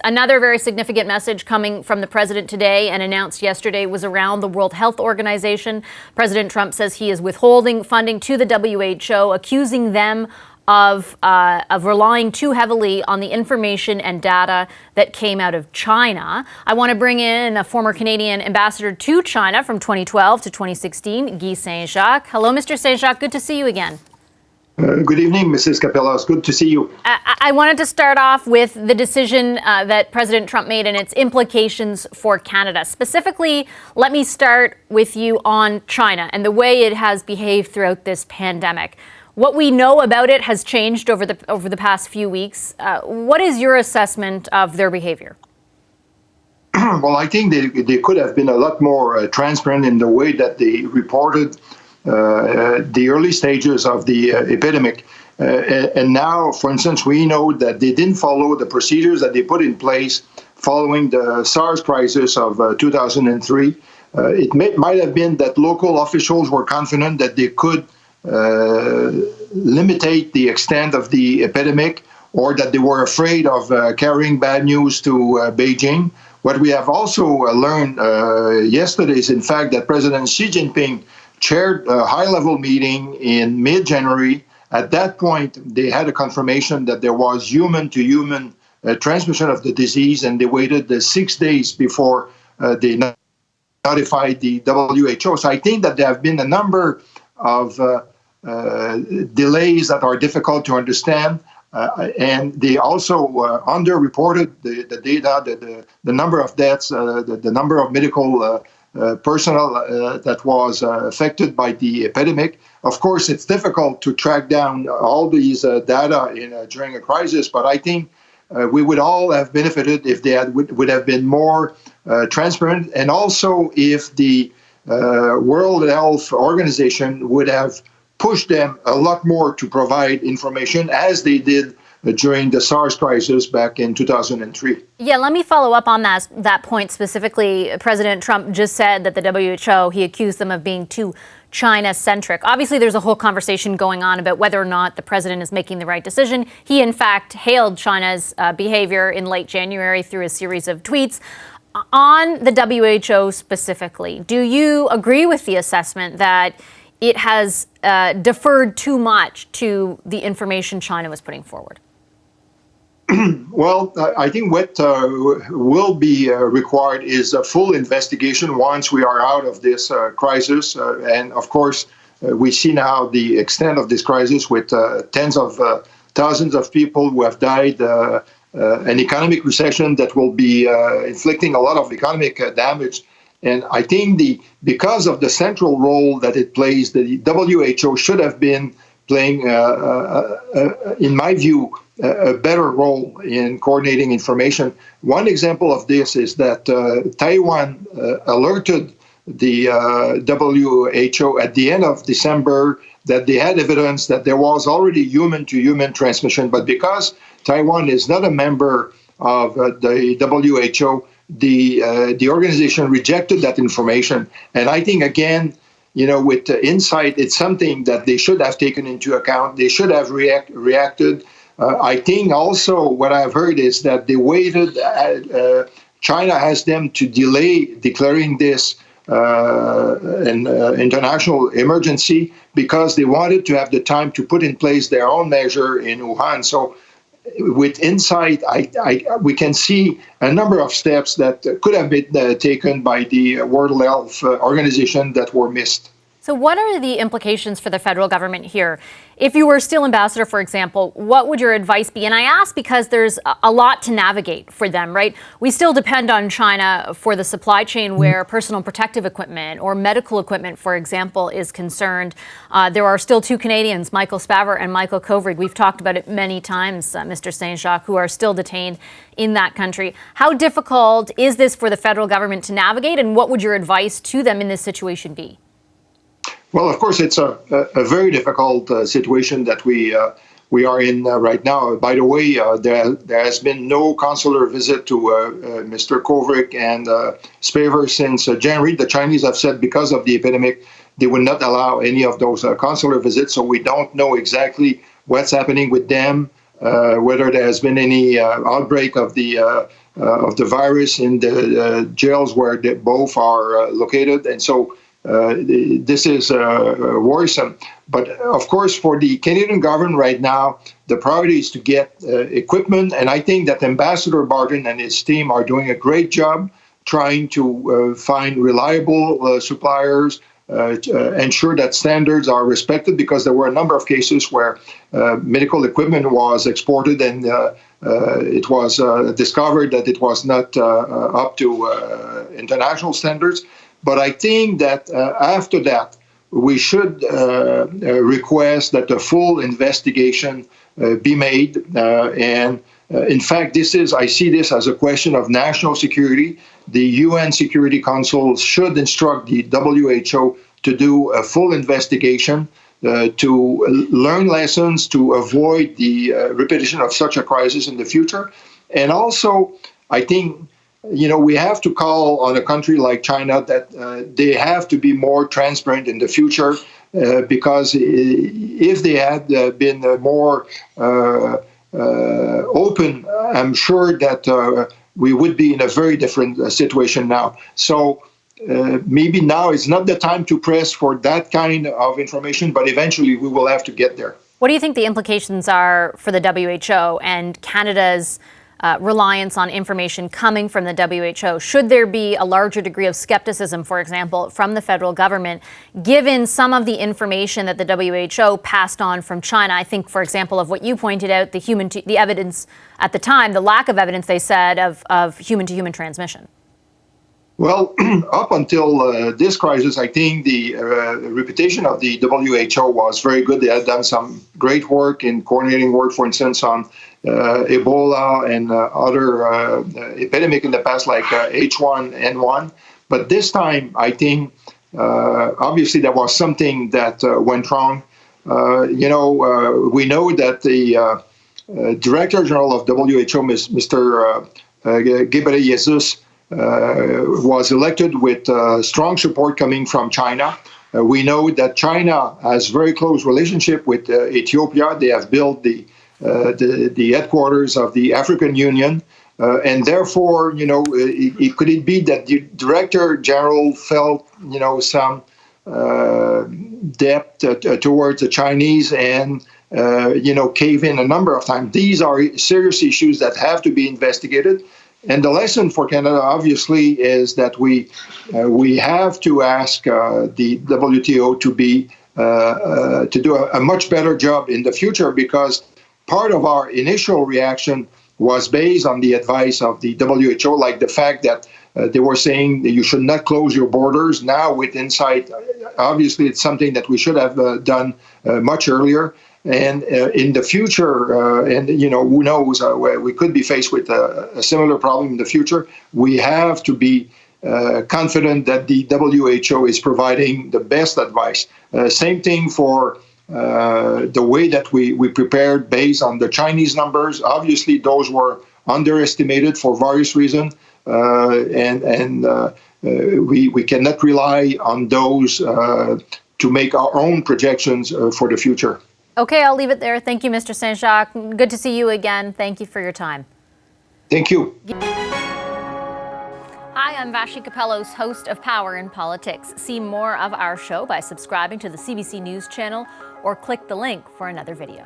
Another very significant message coming from the president today and announced yesterday was around the World Health Organization. President Trump says he is withholding funding to the WHO, accusing them of relying too heavily on the information and data that came out of China. I want to bring in a former Canadian ambassador to China from 2012 to 2016, Guy Saint-Jacques. Hello, Mr. Saint-Jacques. Good to see you again. Good evening, Mrs. Capellas. Good to see you. I wanted to start off with the decision that President Trump made and its implications for Canada. Specifically, let me start with you on China and the way it has behaved throughout this pandemic. What we know about it has changed over the past few weeks. What is your assessment of their behavior? Well, I think they could have been a lot more transparent in the way that they reported the early stages of the epidemic. And now, for instance, we know that they didn't follow the procedures that they put in place following the SARS crisis of 2003. It might have been that local officials were confident that they could limitate the extent of the epidemic, or that they were afraid of carrying bad news to Beijing. What we have also learned yesterday is, in fact, that President Xi Jinping chaired a high-level meeting in mid-January. At that point, they had a confirmation that there was human-to-human transmission of the disease, and they waited 6 days before they notified the WHO. So I think that there have been a number of delays that are difficult to understand, and they also underreported the data, the number of deaths, the number of medical personnel that was affected by the epidemic. Of course, it's difficult to track down all these data during a crisis, but I think we would all have benefited if they would have been more transparent, and also if the World Health Organization would have pushed them a lot more to provide information, as they did during the SARS crisis back in 2003. Yeah, let me follow up on that point specifically. President Trump just said that the WHO, he accused them of being too China-centric. Obviously, there's a whole conversation going on about whether or not the president is making the right decision. He, in fact, hailed China's behavior in late January through a series of tweets. On the WHO specifically, do you agree with the assessment that it has deferred too much to the information China was putting forward? Well, I think what will be required is a full investigation once we are out of this crisis. And of course, we see now the extent of this crisis with tens of thousands of people who have died, an economic recession that will be inflicting a lot of economic damage. And I think because of the central role that it plays, the WHO should have been playing, in my view, a better role in coordinating information. One example of this is that Taiwan alerted the WHO at the end of December that they had evidence that there was already human-to-human transmission. But because Taiwan is not a member of the WHO, the organization rejected that information. And I think, again, with insight, it's something that they should have taken into account. They should have reacted. I think also what I've heard is that they waited. China asked them to delay declaring this an international emergency because they wanted to have the time to put in place their own measure in Wuhan. So with insight, we can see a number of steps that could have been taken by the World Health Organization that were missed. So what are the implications for the federal government here? If you were still ambassador, for example, what would your advice be? And I ask because there's a lot to navigate for them, right? We still depend on China for the supply chain where personal protective equipment or medical equipment, for example, is concerned. There are still two Canadians, Michael Spavor and Michael Kovrig. We've talked about it many times, Mr. Saint-Jacques, who are still detained in that country. How difficult is this for the federal government to navigate, and what would your advice to them in this situation be? Well, of course, it's a very difficult situation that we are in right now. By the way, there has been no consular visit to Mr. Kovrig and Spavor since January. The Chinese have said because of the epidemic, they would not allow any of those consular visits. So we don't know exactly what's happening with them, whether there has been any outbreak of the the virus in the jails where they both are located. And so this is worrisome. But of course, for the Canadian government right now, the priority is to get equipment. And I think that Ambassador Barton and his team are doing a great job trying to find reliable suppliers, ensure that standards are respected, because there were a number of cases where medical equipment was exported and it was discovered that it was not up to international standards. But I think that after that, we should request that a full investigation be made. And in fact, I see this as a question of national security. The UN Security Council should instruct the WHO to do a full investigation to learn lessons, to avoid the repetition of such a crisis in the future. And also, I think, we have to call on a country like China that they have to be more transparent in the future, because if they had been more open, I'm sure that we would be in a very different situation now. So maybe now is not the time to press for that kind of information, but eventually we will have to get there. What do you think the implications are for the WHO and Canada's reliance on information coming from the WHO? Should there be a larger degree of skepticism, for example, from the federal government, given some of the information that the WHO passed on from China? I think, for example, of what you pointed out, the evidence at the time, the lack of evidence, they said, of human-to-human transmission. Well, up until this crisis, I think the reputation of the WHO was very good. They had done some great work in coordinating work, for instance, on Ebola and other epidemic in the past, like H1N1. But this time, I think, obviously, there was something that went wrong. We know that the Director General of WHO, Mr. Ghebreyesus, was elected with strong support coming from China. We know that China has very close relationship with Ethiopia. They have built the headquarters of the African Union, and therefore, could it be that the Director General felt, some depth towards the Chinese and cave in a number of times? These are serious issues that have to be investigated. And the lesson for Canada, obviously, is that we have to ask the WTO to do a much better job in the future, because part of our initial reaction was based on the advice of the WHO, like the fact that they were saying that you should not close your borders. Now, with insight, obviously, it's something that we should have done much earlier. And in the future, who knows, we could be faced with a similar problem in the future. We have to be confident that the WHO is providing the best advice. Same thing for the way that we prepared based on the Chinese numbers. Obviously, those were underestimated for various reasons, and we cannot rely on those to make our own projections for the future. Okay, I'll leave it there. Thank you, Mr. Saint-Jacques. Good to see you again. Thank you for your time. Thank you. Hi, I'm Vashi Capellos, host of Power in Politics. See more of our show by subscribing to the CBC News channel or click the link for another video.